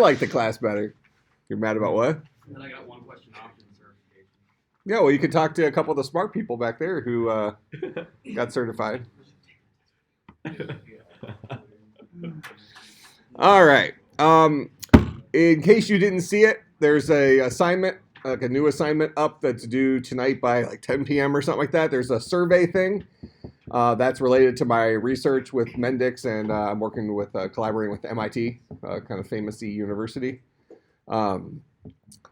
like the class better. You're mad about what? And then I got one question option certification. Yeah, well, you could talk to a couple of the smart people back there who got certified. All right. In case you didn't see it, there's a assignment, like a new assignment up that's due tonight by like 10 p.m. or something like that. There's a survey thing that's related to my research with Mendix, and I'm working with collaborating with MIT, kind of famous university. By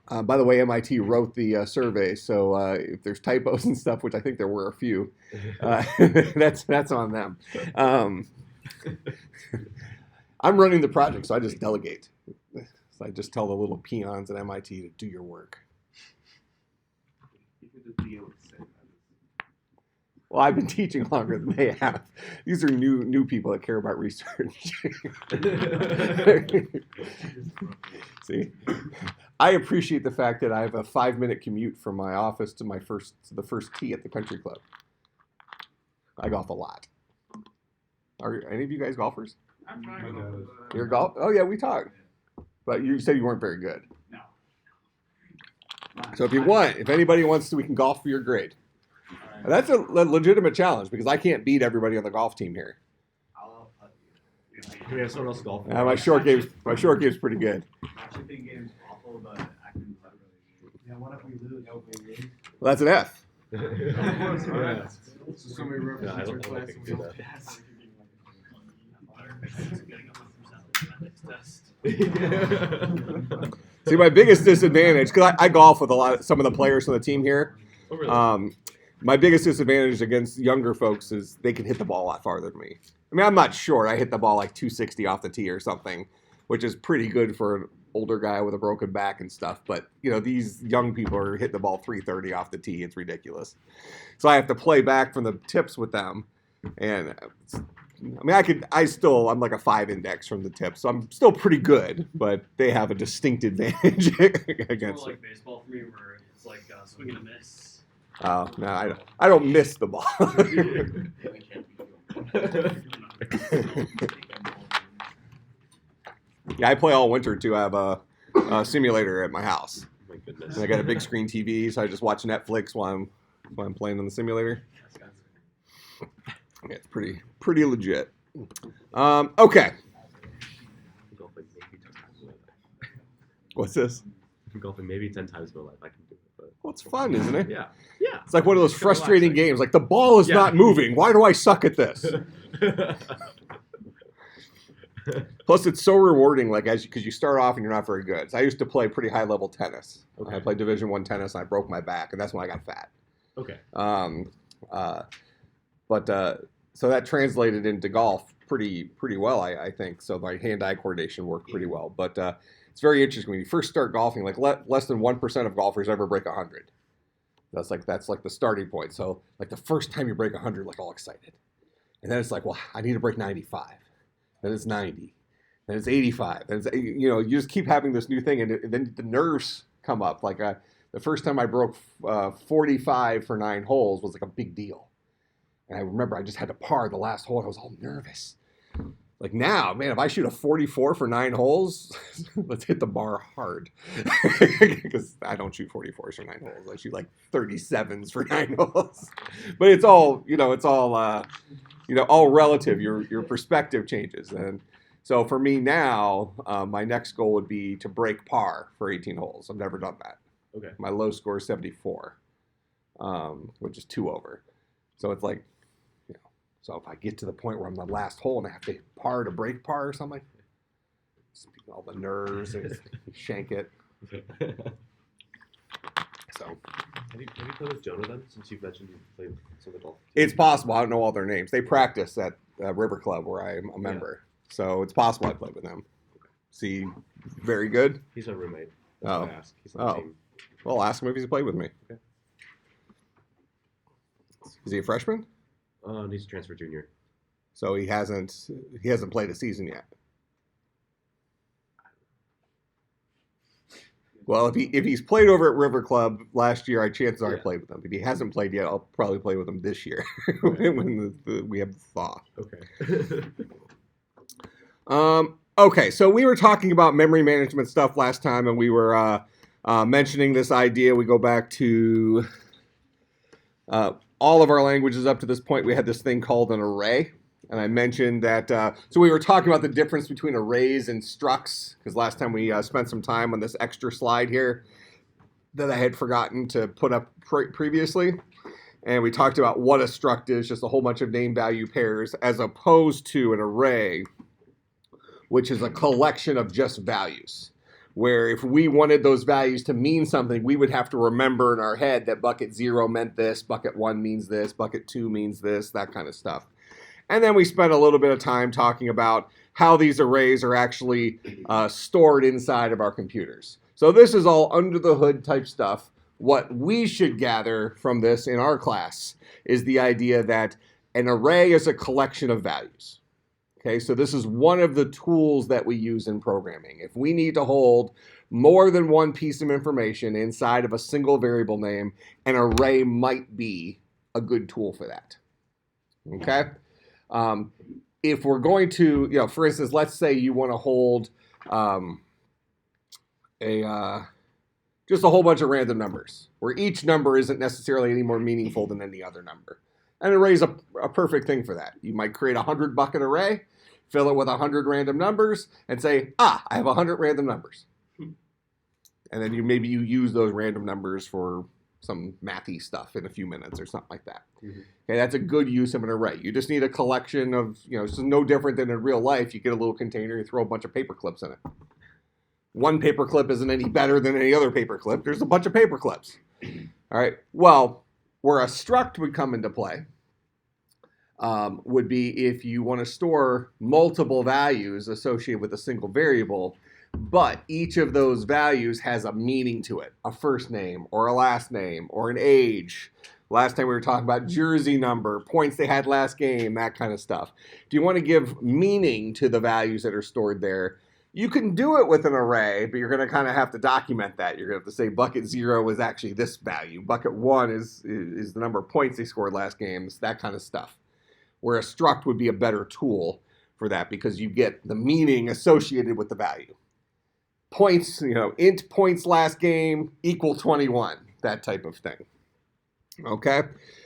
the way, MIT wrote the survey, so if there's typos and stuff, which I think there were a few, that's on them. I'm running the project, so I just delegate. So I just tell the little peons at MIT to do your work. Well, I've been teaching longer than they have. These are new people that care about research. See, I appreciate the fact that I have a 5-minute commute from my office to the first tee at the country club. I golf a lot. Are any of you guys golfers? I'm trying. You're golf? Oh yeah, we talked. But you said you weren't very good. No. So if anybody wants to, we can golf for your grade. And that's a legitimate challenge because I can't beat everybody on the golf team here. Can we have someone else golf? My short game's pretty good. My chipping game's awful, but I can play really good. Yeah, what if we lose? Well, that's an F. Of course, Yeah. So somebody represents I our don't class. think I can do that. See, my biggest disadvantage, because I golf with some of the players on the team here. Oh, really? My biggest disadvantage against younger folks is they can hit the ball a lot farther than me. I mean, I'm not short. I hit the ball like 260 off the tee or something, which is pretty good for an older guy with a broken back and stuff. But, these young people are hitting the ball 330 off the tee. It's ridiculous. So I have to play back from the tips with them. And, I'm like a 5 index from the tips. So I'm still pretty good, but they have a distinct advantage It's against more me. like baseball for me, where it's like swing and a miss. Oh, no, I don't miss the ball. Yeah, I play all winter too. I have a simulator at my house. My goodness. And I got a big screen TV, so I just watch Netflix while I'm playing on the simulator. Yeah, it's pretty legit. Okay. Golfing maybe 10 times in my life. What's this? Golfing maybe 10 times in my life. I can do it, but Well, it's fun, isn't it? yeah. Yeah. It's like one of those It's kinda frustrating relaxing. games. Like the ball is Yeah. not moving. Why do I suck at this? Plus, it's so rewarding, like because you start off and you're not very good. So I used to play pretty high level tennis. Okay. I played Division I tennis, and I broke my back, and that's when I got fat. Okay. So that translated into golf pretty well, I think. So my hand-eye coordination worked pretty well. But it's very interesting when you first start golfing. Like less than 1% of golfers ever break 100. That's like the starting point. So like the first time you break 100, like all excited, and then it's like, well, I need to break 95. Then it's 90. Then it's 85. Then it's, you just keep having this new thing, and then the nerves come up. Like the first time I broke 45 for 9 holes was like a big deal. And I remember I just had to par the last hole, and I was all nervous. Like now, man, if I shoot a 44 for 9 holes, let's hit the bar hard. Because I don't shoot 44s for 9 holes. I shoot like 37s for 9 holes. But it's all, all relative. Your perspective changes. And so for me now, my next goal would be to break par for 18 holes. I've never done that. Okay. My low score is 74, which is 2 over. So it's like, so if I get to the point where I'm the last hole and I have to par to break par or something, all the nerves and shank it. So Have you played with Jonah then? Since you've mentioned you played with some of the golf. it's possible. I don't know all their names. They practice at River Club where I'm a member. So it's possible I played with them. See, very good. He's a roommate. That's Oh. why I asked. He's on the team. Well, ask him if he's played with me. Okay. Is he a freshman? He's a transfer junior. So he hasn't played a season yet. Well, if he's played over at River Club last year, chances are I played with him. If he hasn't played yet, I'll probably play with him this year when we have the thaw. Okay. Okay, so we were talking about memory management stuff last time, and we were mentioning this idea. We go back to all of our languages up to this point. We had this thing called an array, and I mentioned that. So we were talking about the difference between arrays and structs, because last time we spent some time on this extra slide here that I had forgotten to put up previously. And we talked about what a struct is, just a whole bunch of name-value pairs, as opposed to an array, which is a collection of just values, where if we wanted those values to mean something, we would have to remember in our head that bucket 0 meant this, bucket 1 means this, bucket 2 means this, that kind of stuff. And then we spent a little bit of time talking about how these arrays are actually stored inside of our computers. So this is all under the hood type stuff. What we should gather from this in our class is the idea that an array is a collection of values. Okay, so this is one of the tools that we use in programming. If we need to hold more than one piece of information inside of a single variable name, an array might be a good tool for that. Okay? If we're going to, for instance, let's say you want to hold just a whole bunch of random numbers, where each number isn't necessarily any more meaningful than any other number. An array is a perfect thing for that. You might create a 100 bucket array, fill it with 100 random numbers, and say, I have 100 random numbers. And then maybe you use those random numbers for some mathy stuff in a few minutes or something like that. Mm-hmm. Okay, that's a good use of an array. You just need a collection of, it's no different than in real life. You get a little container, you throw a bunch of paper clips in it. One paper clip isn't any better than any other paper clip. There's a bunch of paper clips. All right, well, where a struct would come into play would be if you want to store multiple values associated with a single variable, but each of those values has a meaning to it, a first name or a last name or an age. Last time we were talking about jersey number, points they had last game, that kind of stuff. Do you want to give meaning to the values that are stored there? You can do it with an array, but you're going to kind of have to document that. You're going to have to say bucket 0 is actually this value. Bucket 1 is the number of points they scored last games, that kind of stuff. Where a struct would be a better tool for that because you get the meaning associated with the value. Points, int points last game equal 21, that type of thing. Okay?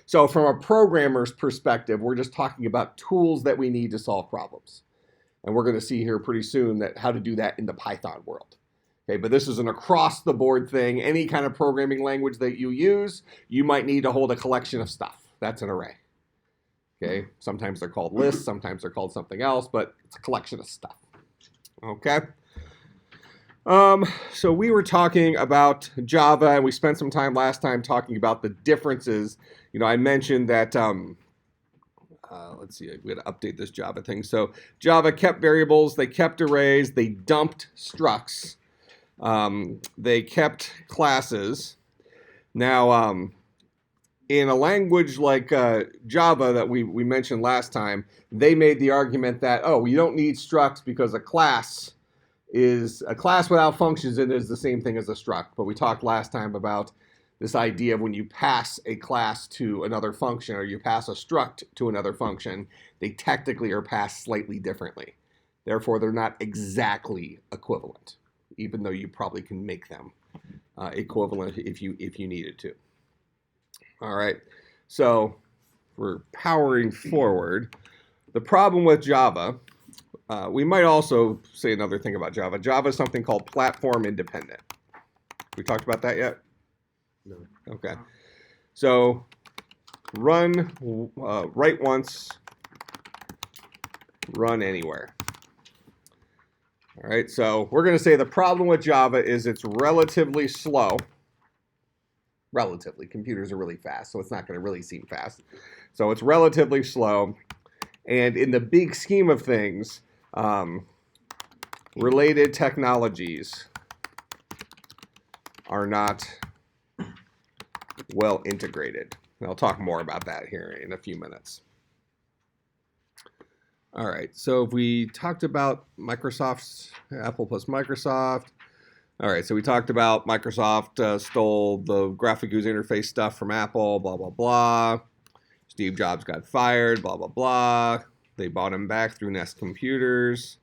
So from a programmer's perspective, we're just talking about tools that we need to solve problems. And we're going to see here pretty soon that how to do that in the Python world. Okay, but this is an across-the-board thing. Any kind of programming language that you use, you might need to hold a collection of stuff. That's an array. Okay, sometimes they're called lists, sometimes they're called something else, but it's a collection of stuff. Okay. So we were talking about Java, and we spent some time last time talking about the differences. I mentioned that. Let's see, we had to update this Java thing. So Java kept variables, they kept arrays, they dumped structs, they kept classes. Now, in a language like Java that we mentioned last time, they made the argument that, you don't need structs because a class without functions in it is the same thing as a struct. But we talked last time about this idea of when you pass a class to another function or you pass a struct to another function, they technically are passed slightly differently. Therefore, they're not exactly equivalent, even though you probably can make them equivalent if you needed to. All right, so we're powering forward. The problem with Java, we might also say another thing about Java. Java is something called platform independent. We talked about that yet? No. Okay. So run, write once, run anywhere. All right, so we're going to say the problem with Java is it's relatively slow. Relatively. Computers are really fast, so it's not going to really seem fast. So it's relatively slow. And in the big scheme of things, related technologies are not well integrated. And I'll talk more about that here in a few minutes. All right, so we talked about Microsoft's, Apple plus Microsoft. All right, so we talked about Microsoft stole the graphic user interface stuff from Apple, blah, blah, blah. Steve Jobs got fired, blah, blah, blah. They bought him back through Nest Computers.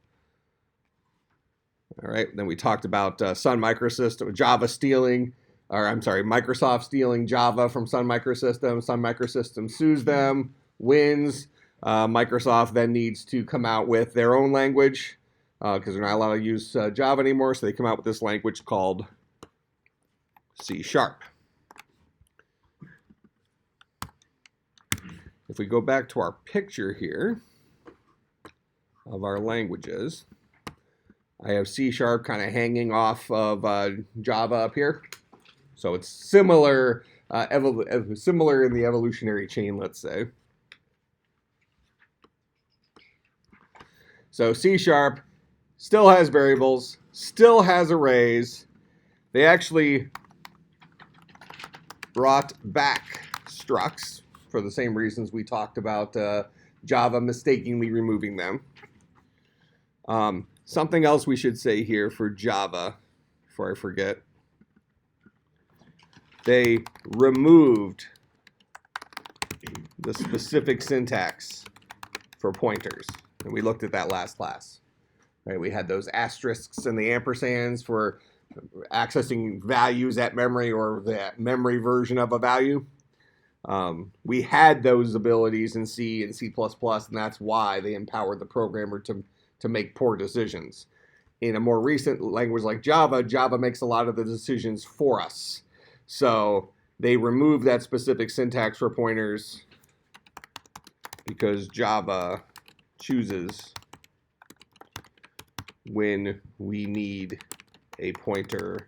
All right, then we talked about Sun Microsystems, Java stealing, or I'm sorry, Microsoft stealing Java from Sun Microsystems. Sun Microsystems sues them, wins. Microsoft then needs to come out with their own language because they're not allowed to use Java anymore, so they come out with this language called C#. If we go back to our picture here of our languages, I have C# kind of hanging off of Java up here. So it's similar, similar in the evolutionary chain, let's say. So C# still has variables, still has arrays. They actually brought back structs for the same reasons we talked about Java mistakenly removing them. Something else we should say here for Java, before I forget. They removed the specific syntax for pointers. And we looked at that last class. Right? We had those asterisks and the ampersands for accessing values at memory or the memory version of a value. We had those abilities in C and C++, and that's why they empowered the programmer to make poor decisions. In a more recent language like Java, Java makes a lot of the decisions for us. So they remove that specific syntax for pointers because Java chooses when we need a pointer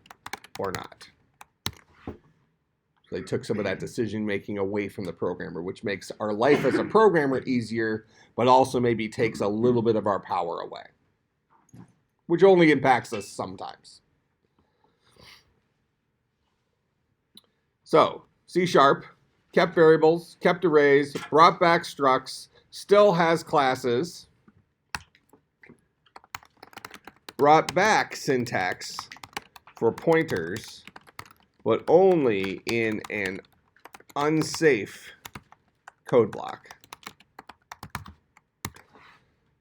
or not. So they took some of that decision making away from the programmer, which makes our life as a programmer easier, but also maybe takes a little bit of our power away, which only impacts us sometimes. So C# kept variables, kept arrays, brought back structs, still has classes, brought back syntax for pointers, but only in an unsafe code block.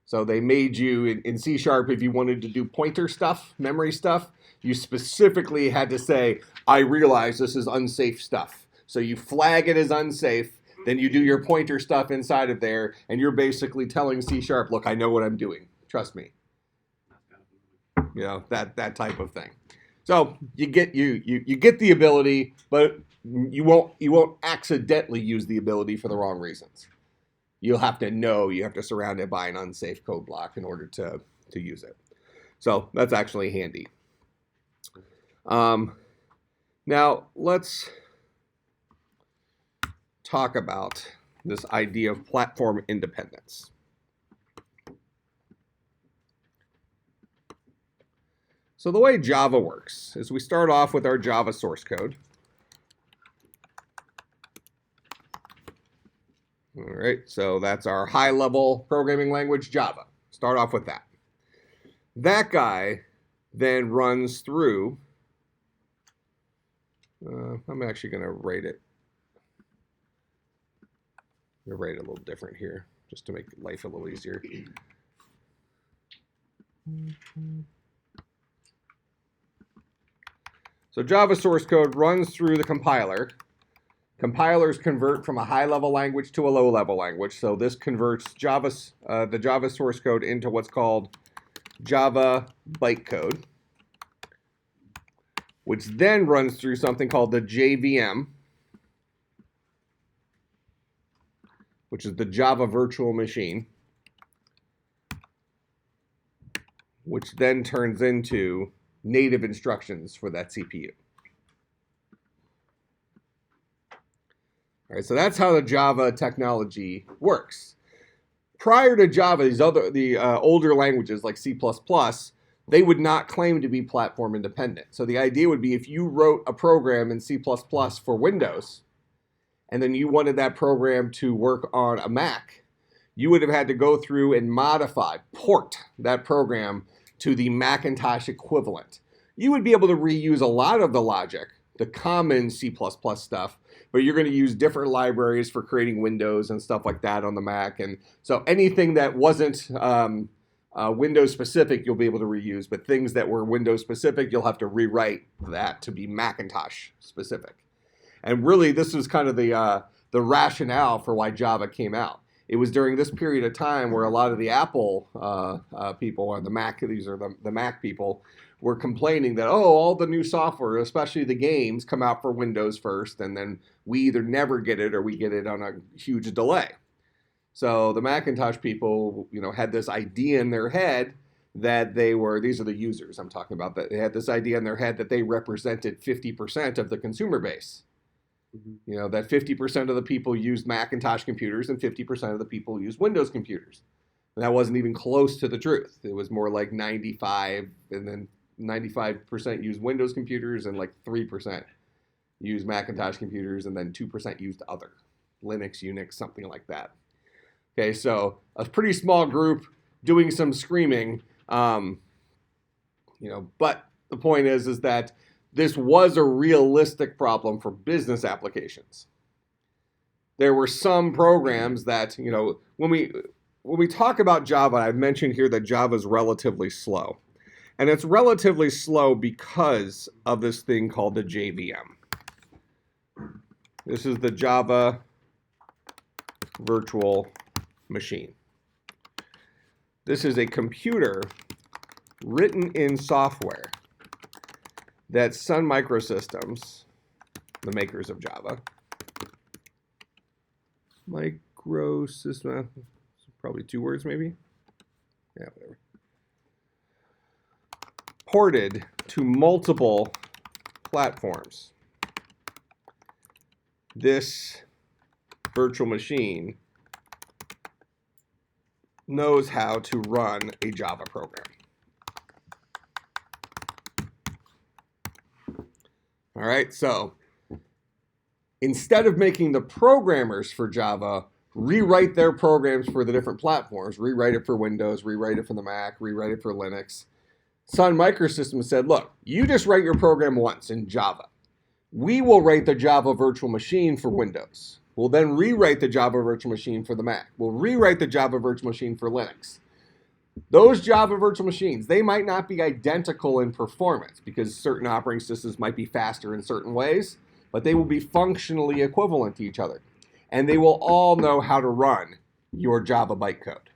So they made you, in C#, if you wanted to do pointer stuff, memory stuff, you specifically had to say, I realize this is unsafe stuff. So you flag it as unsafe, then you do your pointer stuff inside of there, and you're basically telling C#, look, I know what I'm doing. Trust me. You know, that type of thing. So you get the ability, but you won't accidentally use the ability for the wrong reasons. You'll have to know, you have to surround it by an unsafe code block in order to use it. So that's actually handy. Now let's talk about this idea of platform independence. So the way Java works is we start off with our Java source code. All right, so that's our high-level programming language, Java. Start off with that. That guy then runs through, I'm actually going to rate it. I'm going to rate it a little different here, just to make life a little easier. So Java source code runs through the compiler. Compilers convert from a high-level language to a low-level language. So this converts the Java source code into what's called Java bytecode, which then runs through something called the JVM, which is the Java virtual machine, which then turns into native instructions for that CPU. All right, so that's how the Java technology works. Prior to Java, the older languages like C++, they would not claim to be platform independent. So the idea would be if you wrote a program in C++ for Windows, and then you wanted that program to work on a Mac, you would have had to go through and port that program to the Macintosh equivalent. You would be able to reuse a lot of the logic, the common C++ stuff, but you're going to use different libraries for creating windows and stuff like that on the Mac. And so anything that wasn't Windows specific, you'll be able to reuse, but things that were Windows specific, you'll have to rewrite that to be Macintosh specific. And really, this was kind of the rationale for why Java came out. It was during this period of time where a lot of the Apple people, or the Mac, these are the Mac people, were complaining that, oh, all the new software, especially the games, come out for Windows first, and then we either never get it or we get it on a huge delay. So the Macintosh people, had this idea in their head that these are the users I'm talking about, that they had this idea in their head that they represented 50% of the consumer base. That 50% of the people used Macintosh computers and 50% of the people used Windows computers. And that wasn't even close to the truth. It was more like 95, and then 95% used Windows computers, and like 3% used Macintosh computers, and then 2% used other, Linux, Unix, something like that. Okay, so a pretty small group doing some screaming, but the point is that this was a realistic problem for business applications. There were some programs that, when we talk about Java, I've mentioned here that Java is relatively slow. And it's relatively slow because of this thing called the JVM. This is the Java Virtual Machine. This is a computer written in software that Sun Microsystems, the makers of Java, Microsystem, probably 2 words maybe? Yeah, whatever. Ported to multiple platforms. This virtual machine knows how to run a Java program. All right, so instead of making the programmers for Java rewrite their programs for the different platforms, rewrite it for Windows, rewrite it for the Mac, rewrite it for Linux, Sun Microsystems said, look, you just write your program once in Java. We will write the Java virtual machine for Windows. We'll then rewrite the Java virtual machine for the Mac. We'll rewrite the Java virtual machine for Linux. Those Java virtual machines, they might not be identical in performance because certain operating systems might be faster in certain ways, but they will be functionally equivalent to each other. And they will all know how to run your Java bytecode.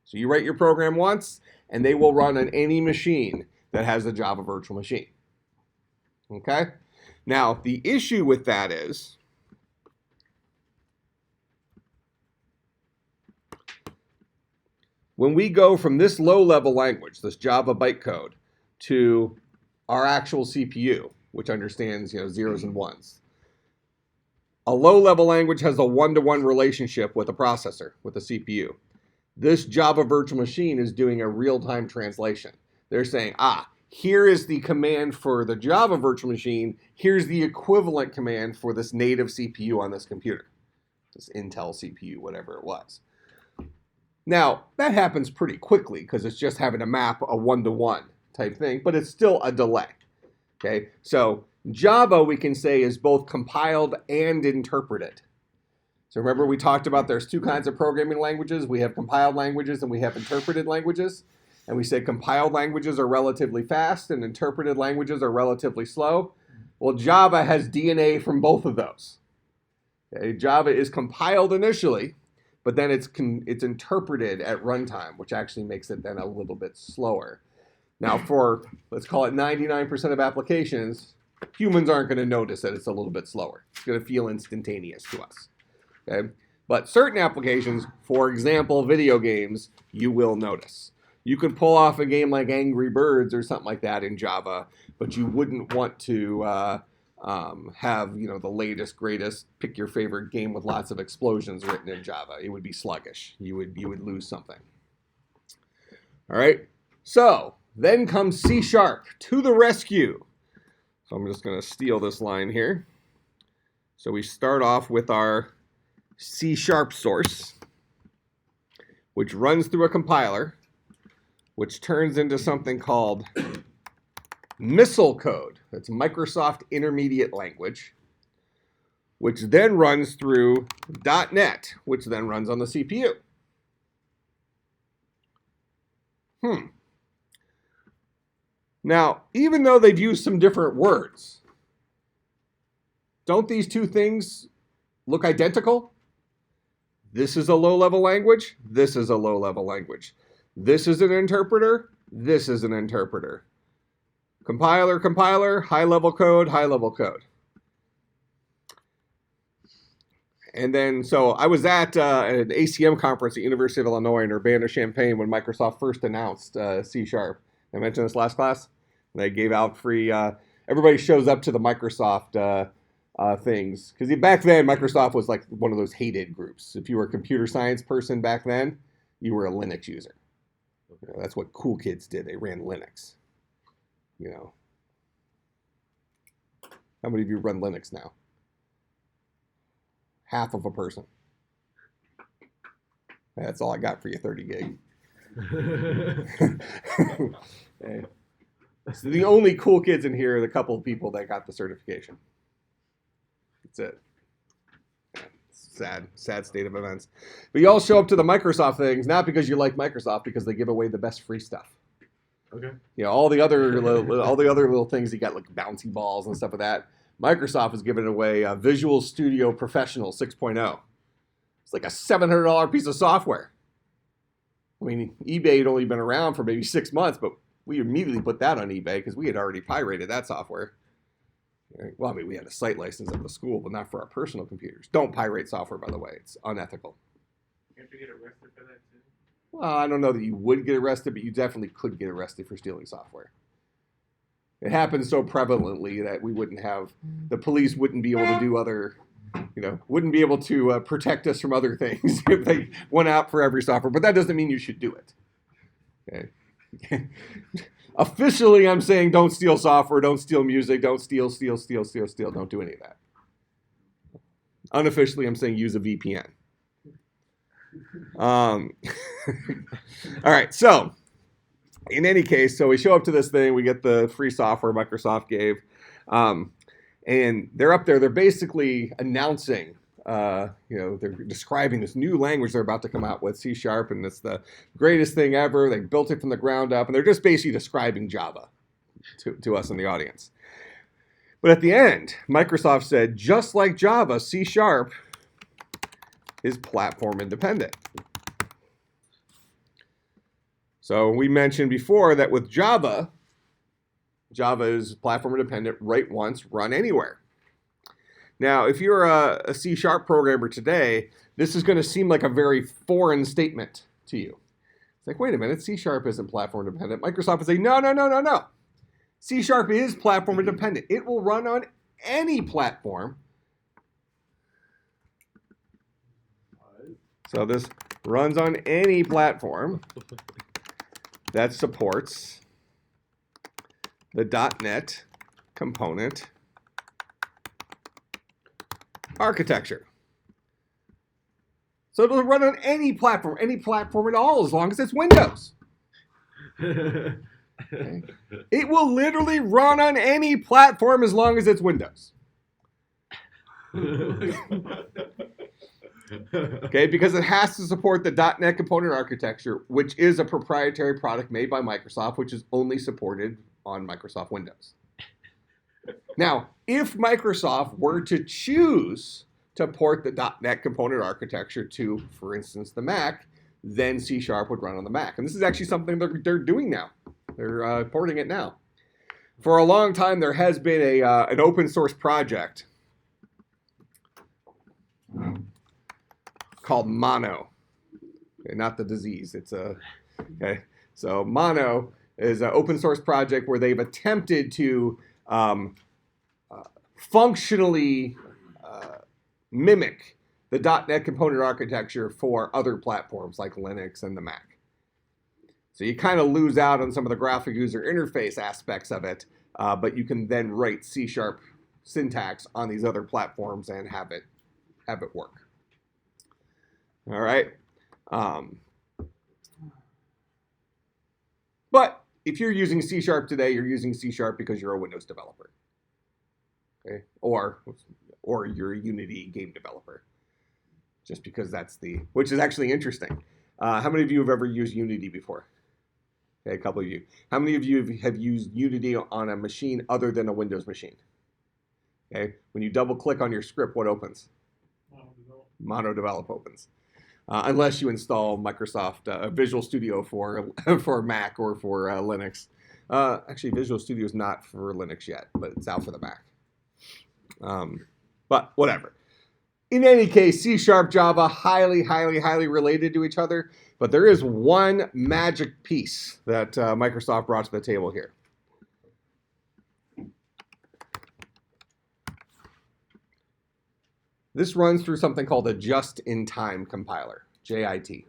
So you write your program once, and they will run on any machine that has a Java virtual machine. Okay? Now, the issue with that is, when we go from this low-level language, this Java bytecode, to our actual CPU, which understands zeros and ones, a low-level language has a one-to-one relationship with a processor, with a CPU. This Java virtual machine is doing a real-time translation. They're saying, here is the command for the Java virtual machine. Here's the equivalent command for this native CPU on this computer, this Intel CPU, whatever it was. Now, that happens pretty quickly because it's just having to map a one-to-one type thing, but it's still a delay. Okay, so Java, we can say, is both compiled and interpreted. So remember we talked about there's 2 kinds of programming languages. We have compiled languages and we have interpreted languages. And we said compiled languages are relatively fast and interpreted languages are relatively slow. Well, Java has DNA from both of those. Okay, Java is compiled initially, but then it's interpreted at runtime, which actually makes it then a little bit slower. Now for, let's call it 99% of applications, humans aren't going to notice that it's a little bit slower. It's going to feel instantaneous to us. Okay? But certain applications, for example, video games, you will notice. You could pull off a game like Angry Birds or something like that in Java, but you wouldn't want to have the latest, greatest, pick your favorite game with lots of explosions written in Java. It would be sluggish. You would lose something. All right. So then comes C# to the rescue. So I'm just going to steal this line here. So we start off with our C# source, which runs through a compiler, which turns into something called Missile code. That's Microsoft Intermediate Language, which then runs through .NET, which then runs on the CPU. Now, even though they've used some different words, don't these two things look identical? This is a low-level language. This is a low-level language. This is an interpreter. This is an interpreter. Compiler, compiler, high-level code, high-level code. And then, so I was at an ACM conference at University of Illinois in Urbana-Champaign when Microsoft first announced C#. I mentioned this last class. They gave out free, everybody shows up to the Microsoft things. Because back then, Microsoft was like one of those hated groups. If you were a computer science person back then, you were a Linux user. You know, that's what cool kids did. They ran Linux. You know. How many of you run Linux now? Half of a person. That's all I got for you, 30 gig. Okay. So the only cool kids in here are the couple of people that got the certification. That's it. Sad state of events. But you all show up to the Microsoft things, not because you like Microsoft, because they give away the best free stuff. Okay. You know, all the other little things you got, like bouncy balls and stuff like that. Microsoft is giving away Visual Studio Professional 6.0. It's like a $700 piece of software. I mean, eBay had only been around for maybe 6 months, but we immediately put that on eBay because we had already pirated that software. Well, I mean, we had a site license at the school, but not for our personal computers. Don't pirate software, by the way. It's unethical. You have to get arrested for that too? Well, I don't know that you would get arrested, but you definitely could get arrested for stealing software. It happens so prevalently that we wouldn't have, the police wouldn't be able to do other, wouldn't be able to protect us from other things if they went out for every software. But that doesn't mean you should do it. Okay. Officially, I'm saying don't steal software, don't steal music, don't steal. Don't do any of that. Unofficially, I'm saying use a VPN. All right, so in any case, so we show up to this thing, we get the free software Microsoft gave, and they're up there, they're basically announcing, they're describing this new language they're about to come out with, C#, and it's the greatest thing ever. They built it from the ground up, and they're just basically describing Java to us in the audience. But at the end, Microsoft said, just like Java, C# is platform independent. So we mentioned before that with Java is platform independent, write once, run anywhere. Now, if you're a C# programmer today, this is going to seem like a very foreign statement to you. It's like, wait a minute, C# isn't platform independent. Microsoft would say, no. C# is platform independent. It will run on any platform. So this runs on any platform that supports the .NET component architecture. So it'll run on any platform at all, as long as it's Windows. Okay. It will literally run on any platform as long as it's Windows. Okay, because it has to support the .NET component architecture, which is a proprietary product made by Microsoft, which is only supported on Microsoft Windows. Now, if Microsoft were to choose to port the .NET component architecture to, for instance, the Mac, then C# would run on the Mac. And this is actually something they're doing now. They're porting it now. For a long time, there has been an open source project called Mono. Okay, not the disease. It's okay. So Mono is an open source project where they've attempted to functionally mimic the .NET component architecture for other platforms like Linux and the Mac. So you kind of lose out on some of the graphic user interface aspects of it, but you can then write C# syntax on these other platforms and have it work. All right. But if you're using C# today, you're using C# because you're a Windows developer. Okay? Or you're a Unity game developer. Just because which is actually interesting. How many of you have ever used Unity before? Okay, a couple of you. How many of you have used Unity on a machine other than a Windows machine? Okay, when you double click on your script, what opens? MonoDevelop opens. Unless you install Microsoft Visual Studio for for Mac or for Linux. Actually, Visual Studio is not for Linux yet, but it's out for the Mac. But whatever. In any case, C#, Java, highly, highly, highly related to each other. But there is one magic piece that Microsoft brought to the table here. This runs through something called a Just-in-Time Compiler, JIT.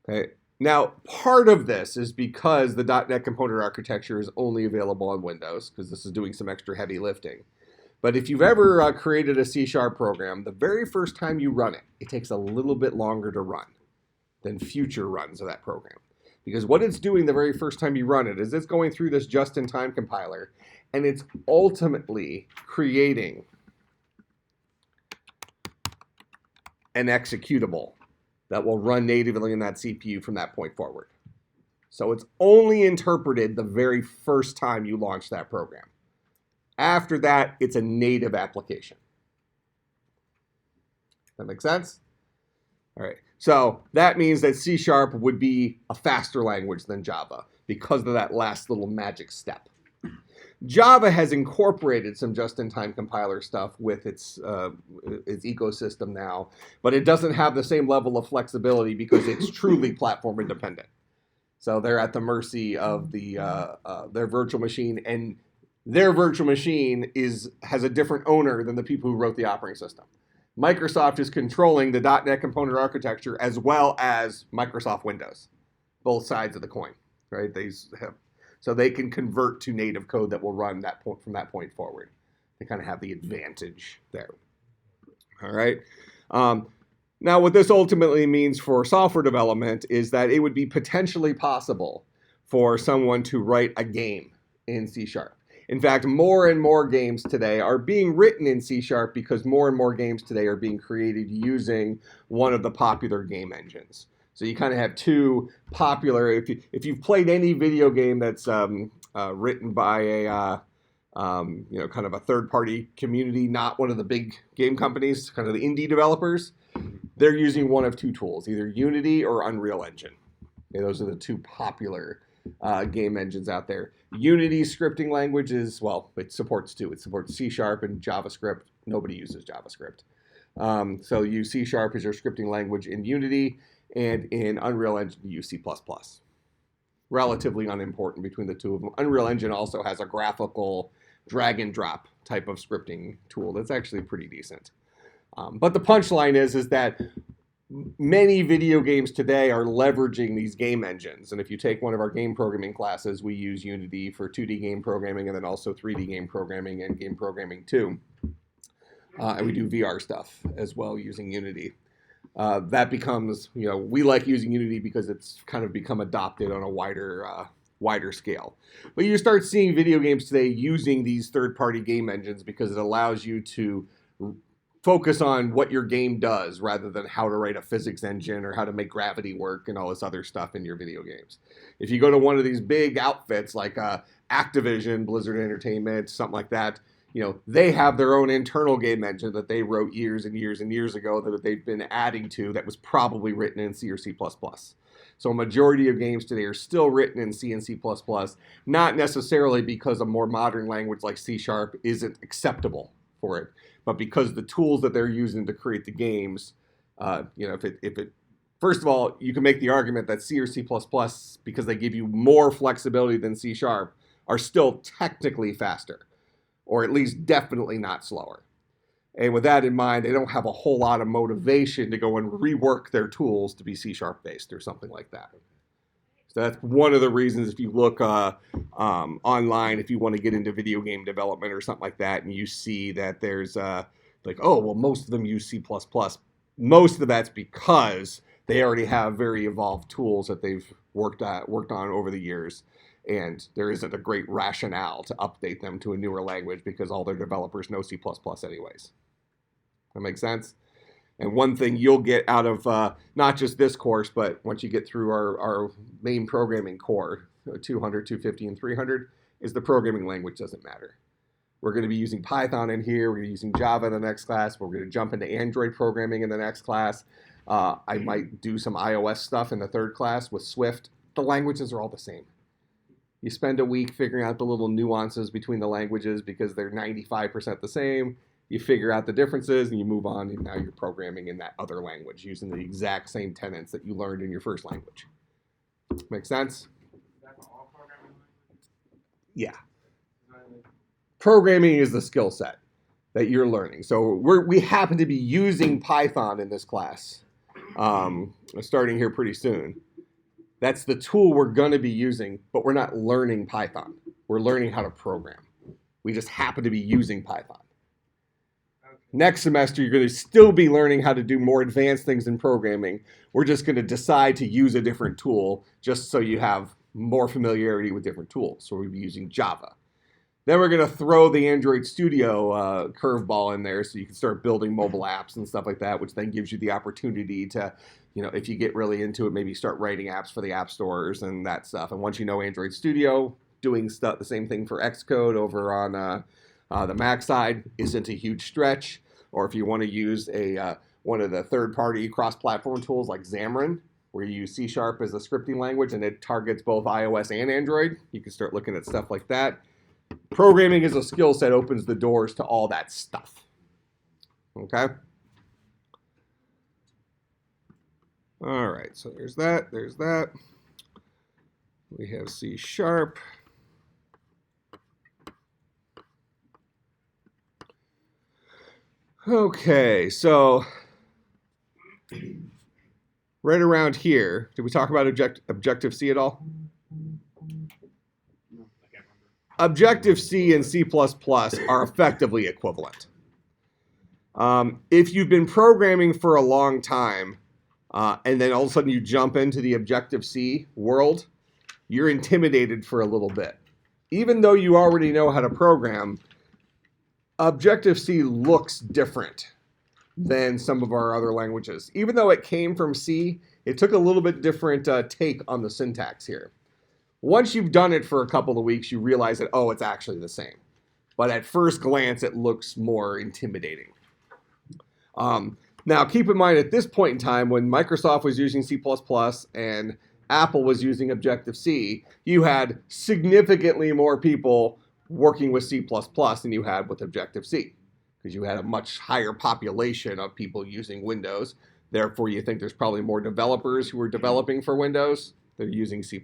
Okay. Now, part of this is because the .NET component architecture is only available on Windows, because this is doing some extra heavy lifting. But if you've ever created a C# program, the very first time you run it, it takes a little bit longer to run than future runs of that program. Because what it's doing the very first time you run it is it's going through this just-in-time compiler, and it's ultimately creating an executable that will run natively in that CPU from that point forward. So it's only interpreted the very first time you launch that program. After that, it's a native application. That make sense? All right. So that means that C# would be a faster language than Java because of that last little magic step. Java has incorporated some just-in-time compiler stuff with its ecosystem now, but it doesn't have the same level of flexibility because it's truly platform independent. So they're at the mercy of their virtual machine, and their virtual machine has a different owner than the people who wrote the operating system. Microsoft is controlling the .NET component architecture as well as Microsoft Windows, both sides of the coin, right? So they can convert to native code that will run from that point forward. They kind of have the advantage there. All right. Now, what this ultimately means for software development is that it would be potentially possible for someone to write a game in C#. In fact, more and more games today are being written in C# because more and more games today are being created using one of the popular game engines. So you kind of have two popular, if you've played any video game that's written by a kind of a third-party community, not one of the big game companies, kind of the indie developers, they're using one of two tools, either Unity or Unreal Engine. Okay, those are the two popular game engines out there. Unity scripting language is, well, it supports two. It supports C# and JavaScript. Nobody uses JavaScript. So you use C# as your scripting language in Unity, and in Unreal Engine you use C++. Relatively unimportant between the two of them. Unreal Engine also has a graphical drag and drop type of scripting tool that's actually pretty decent. But the punchline is that many video games today are leveraging these game engines. And if you take one of our game programming classes, we use Unity for 2D game programming and then also 3D game programming and game programming too. And we do VR stuff as well using Unity. That becomes, we like using Unity because it's kind of become adopted on a wider scale. But you start seeing video games today using these third-party game engines because it allows you to focus on what your game does rather than how to write a physics engine or how to make gravity work and all this other stuff in your video games. If you go to one of these big outfits like Activision, Blizzard Entertainment, something like that, they have their own internal game engine that they wrote years and years and years ago that they've been adding to that was probably written in C or C++. So a majority of games today are still written in C and C++, not necessarily because a more modern language like C# isn't acceptable for it, but because the tools that they're using to create the games, first of all, you can make the argument that C or C++, because they give you more flexibility than C#, are still technically faster, or at least definitely not slower. And with that in mind, they don't have a whole lot of motivation to go and rework their tools to be C# based or something like that. So that's one of the reasons if you look online, if you want to get into video game development or something like that, and you see that there's most of them use C++. Most of that's because they already have very evolved tools that they've worked on over the years. And there isn't a great rationale to update them to a newer language because all their developers know C++ anyways. That makes sense? And one thing you'll get out of not just this course, but once you get through our main programming core, 200, 250, and 300, is the programming language doesn't matter. We're going to be using Python in here. We're using Java in the next class. We're going to jump into Android programming in the next class. I might do some iOS stuff in the third class with Swift. The languages are all the same. You spend a week figuring out the little nuances between the languages because they're 95% the same. You figure out the differences and you move on, and now you're programming in that other language using the exact same tenets that you learned in your first language. Make sense? That's all programming language? Yeah. Is that like- Programming is the skill set that you're learning. So we happen to be using Python in this class, starting here pretty soon. That's the tool we're going to be using, but we're not learning Python. We're learning how to program. We just happen to be using Python. Okay. Next semester, you're going to still be learning how to do more advanced things in programming. We're just going to decide to use a different tool just so you have more familiarity with different tools. So we'll be using Java. Then we're going to throw the Android Studio curveball in there so you can start building mobile apps and stuff like that, which then gives you the opportunity to, if you get really into it, maybe start writing apps for the app stores and that stuff. And once you know Android Studio, doing stuff, the same thing for Xcode over on the Mac side isn't a huge stretch. Or if you want to use one of the third-party cross-platform tools like Xamarin, where you use CSharp as a scripting language and it targets both iOS and Android, you can start looking at stuff like that. Programming as a skill set opens the doors to all that stuff. Okay? All right, so there's that, there's that. We have C#. Okay, so right around here, did we talk about Objective-C at all? Objective-C and C++ are effectively equivalent. If you've been programming for a long time, and then all of a sudden you jump into the Objective-C world, you're intimidated for a little bit. Even though you already know how to program, Objective-C looks different than some of our other languages. Even though it came from C, it took a little bit different take on the syntax here. Once you've done it for a couple of weeks, you realize that, oh, it's actually the same. But at first glance, it looks more intimidating. Now, keep in mind, at this point in time, when Microsoft was using C++ and Apple was using Objective-C, you had significantly more people working with C++ than you had with Objective-C, because you had a much higher population of people using Windows. Therefore, you think there's probably more developers who are developing for Windows. They're using C++.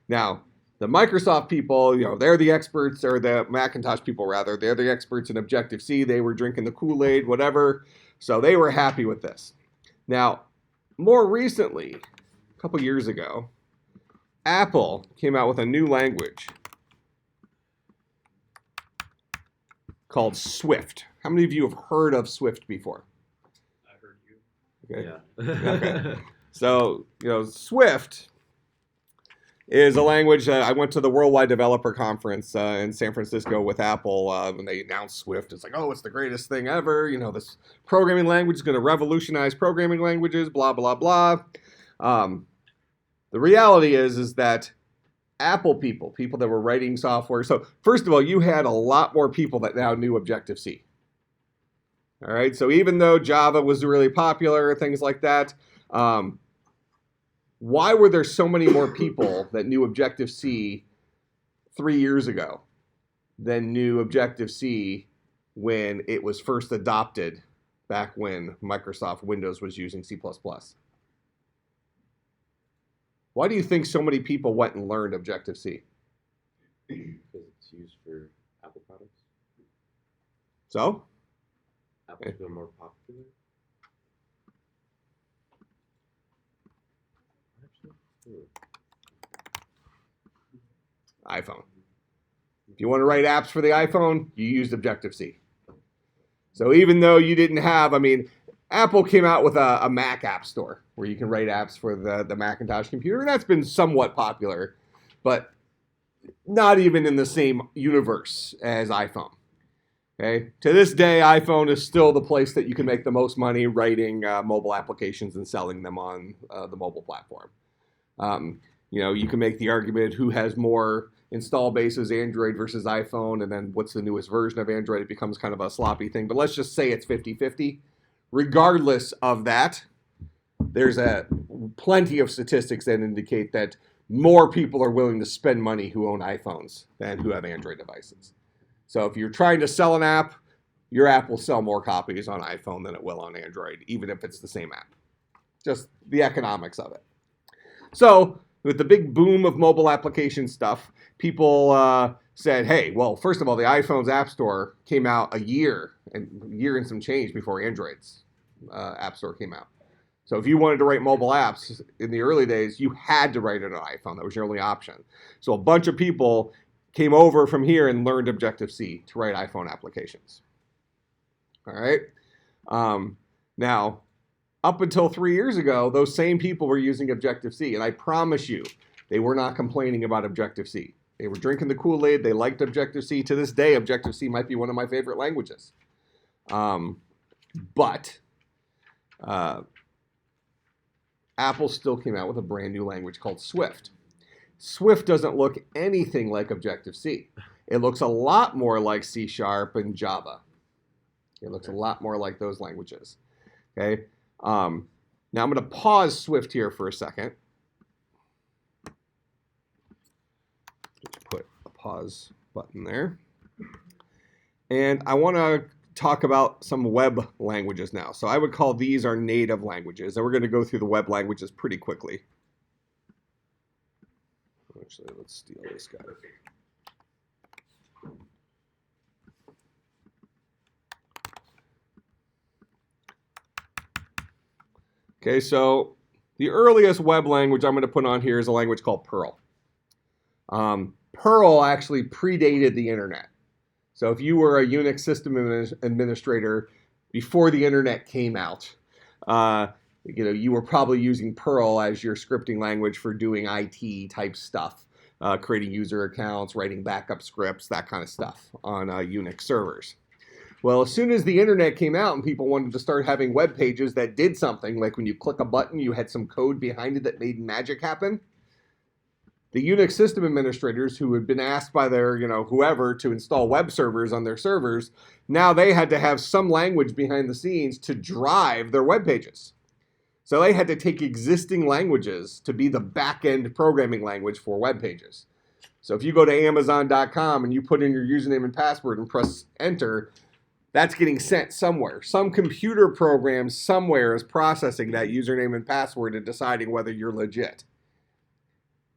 Now, the Microsoft people, they're the experts, or the Macintosh people rather, they're the experts in Objective-C. They were drinking the Kool-Aid, whatever. So they were happy with this. Now, more recently, a couple years ago, Apple came out with a new language called Swift. How many of you have heard of Swift before? I heard you. Okay. Yeah. Okay. So, Swift is a language that I went to the Worldwide Developer Conference in San Francisco with Apple when they announced Swift. It's like, oh, it's the greatest thing ever. This programming language is going to revolutionize programming languages, blah, blah, blah. The reality is that Apple people that were writing software. So first of all, you had a lot more people that now knew Objective-C. All right. So even though Java was really popular, things like that, why were there so many more people that knew Objective-C 3 years ago than knew Objective-C when it was first adopted back when Microsoft Windows was using C++? Why do you think so many people went and learned Objective-C? Because it's used for Apple products. So? Apple's been more popular. iPhone. If you want to write apps for the iPhone, you used Objective-C. So even though you didn't have, Apple came out with a Mac app store where you can write apps for the Macintosh computer, and that's been somewhat popular, but not even in the same universe as iPhone. Okay, to this day, iPhone is still the place that you can make the most money writing mobile applications and selling them on the mobile platform. You can make the argument who has more install bases, Android versus iPhone, and then what's the newest version of Android. It becomes kind of a sloppy thing, but let's just say it's 50-50. Regardless of that, there's plenty of statistics that indicate that more people are willing to spend money who own iPhones than who have Android devices. So if you're trying to sell an app, your app will sell more copies on iPhone than it will on Android, even if it's the same app. Just the economics of it. So with the big boom of mobile application stuff, people said, hey, well, first of all, the iPhone's App Store came out a year and some change before Android's App Store came out. So if you wanted to write mobile apps in the early days, you had to write it on iPhone. That was your only option. So a bunch of people came over from here and learned Objective-C to write iPhone applications. All right. Now, up until 3 years ago, those same people were using Objective-C, and I promise you, they were not complaining about Objective-C. They were drinking the Kool-Aid. They liked Objective-C. To this day, Objective-C might be one of my favorite languages. But Apple still came out with a brand new language called Swift. Swift doesn't look anything like Objective-C. It looks a lot more like CSharp and Java. It looks a lot more like those languages. Okay. Now I'm going to pause Swift here for a second. Just put a pause button there. And I want to talk about some web languages now. So I would call these our native languages. And we're going to go through the web languages pretty quickly. Actually, let's steal this guy. Okay, so the earliest web language I'm going to put on here is a language called Perl. Perl actually predated the internet. So if you were a Unix system administrator before the internet came out, you were probably using Perl as your scripting language for doing IT type stuff, creating user accounts, writing backup scripts, that kind of stuff on Unix servers. Well, as soon as the internet came out and people wanted to start having web pages that did something, like when you click a button, you had some code behind it that made magic happen, the Unix system administrators who had been asked by their, whoever to install web servers on their servers, now they had to have some language behind the scenes to drive their web pages. So they had to take existing languages to be the back-end programming language for web pages. So if you go to Amazon.com and you put in your username and password and press enter, that's getting sent somewhere. Some computer program somewhere is processing that username and password and deciding whether you're legit.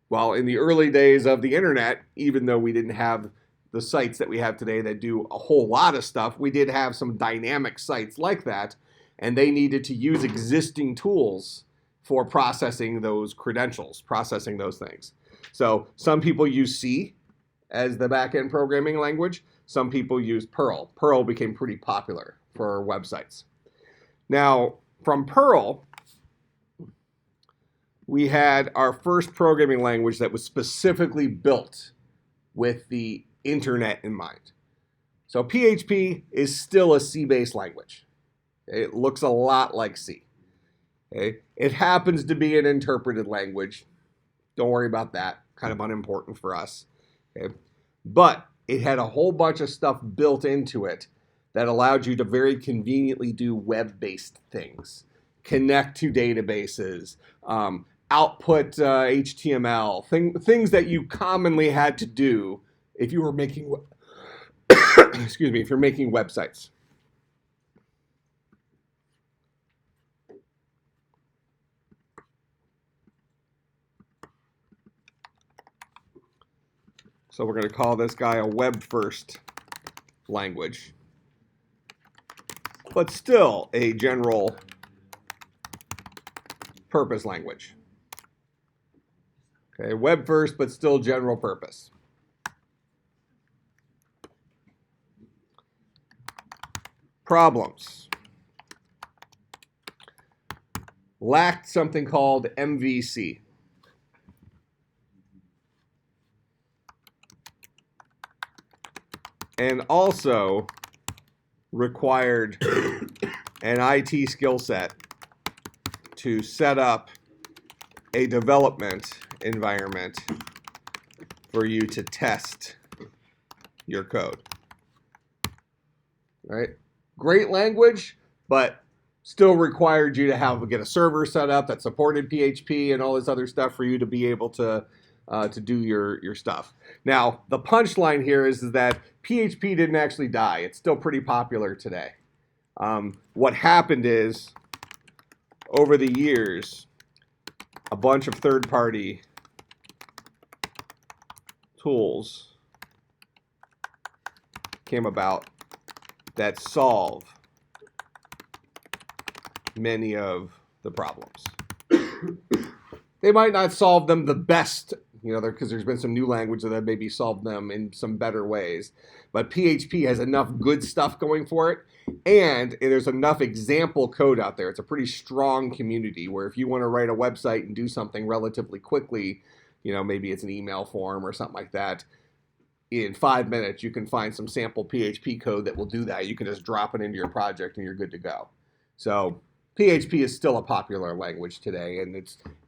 Well, in the early days of the internet, even though we didn't have the sites that we have today that do a whole lot of stuff, we did have some dynamic sites like that, and they needed to use existing tools for processing those credentials, processing those things. So some people use C as the back-end programming language. Some people use Perl. Perl became pretty popular for websites. Now, from Perl, we had our first programming language that was specifically built with the internet in mind. So PHP is still a C-based language. It looks a lot like C. Okay? It happens to be an interpreted language. Don't worry about that. Kind of unimportant for us. Okay? But it had a whole bunch of stuff built into it that allowed you to very conveniently do web-based things. Connect to databases, output HTML, things that you commonly had to do if you were making if you're making websites. So we're going to call this guy a web-first language, but still a general purpose language. Okay, web-first, but still general purpose. Problems. Lacked something called MVC. And also required an IT skill set to set up a development environment for you to test your code. Right? Great language, but still required you to get a server set up that supported PHP and all this other stuff for you to be able to do your stuff. Now, the punchline here is that PHP didn't actually die. It's still pretty popular today. What happened is, over the years, a bunch of third-party tools came about that solve many of the problems. They might not solve them the best, because there's been some new language that have maybe solved them in some better ways. But PHP has enough good stuff going for it, and there's enough example code out there. It's a pretty strong community where if you want to write a website and do something relatively quickly, maybe it's an email form or something like that, in 5 minutes you can find some sample PHP code that will do that. You can just drop it into your project and you're good to go. So PHP is still a popular language today, and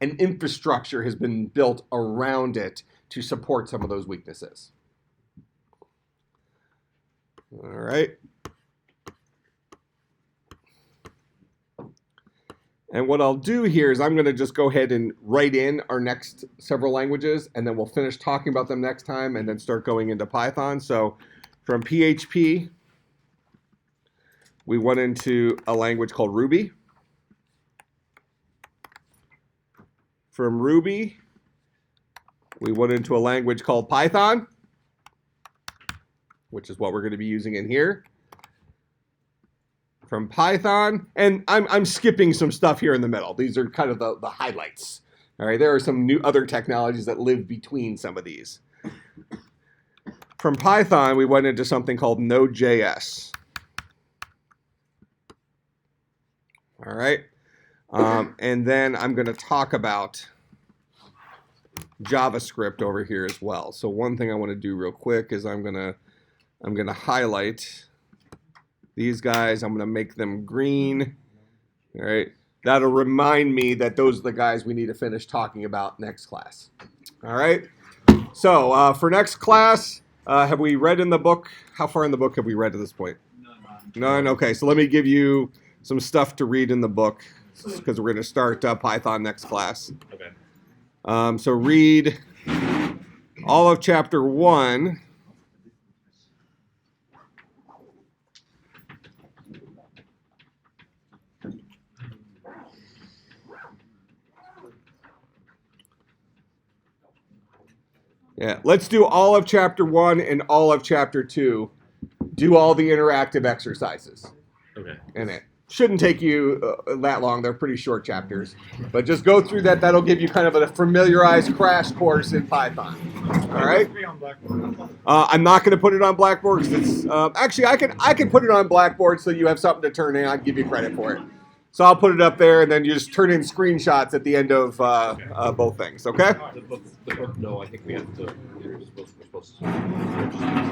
an infrastructure has been built around it to support some of those weaknesses. All right. And what I'll do here is I'm going to just go ahead and write in our next several languages, and then we'll finish talking about them next time and then start going into Python. So from PHP, we went into a language called Ruby. From Ruby, we went into a language called Python, which is what we're going to be using in here. From Python, and I'm skipping some stuff here in the middle. These are kind of the highlights. All right, there are some new other technologies that live between some of these. From Python, we went into something called Node.js. All right, and then I'm going to talk about JavaScript over here as well. So one thing I want to do real quick is I'm going to highlight these guys. I'm going to make them green. All right. That'll remind me that those are the guys we need to finish talking about next class. All right. So for next class, have we read in the book? How far in the book have we read to this point? None. Okay. So let me give you some stuff to read in the book because we're going to start Python next class. Okay. So read all of chapter 1. Yeah, let's do all of chapter 1 and all of chapter 2. Do all the interactive exercises. Okay. In it. Shouldn't take you that long. They're pretty short chapters. But just go through that. That'll give you kind of a familiarized crash course in Python. All right? I'm not going to put it on Blackboard because it's actually I can put it on Blackboard so you have something to turn in. I'll give you credit for it. So I'll put it up there, and then you just turn in screenshots at the end of both things. Okay? The book, no, I think we have to. We're supposed to.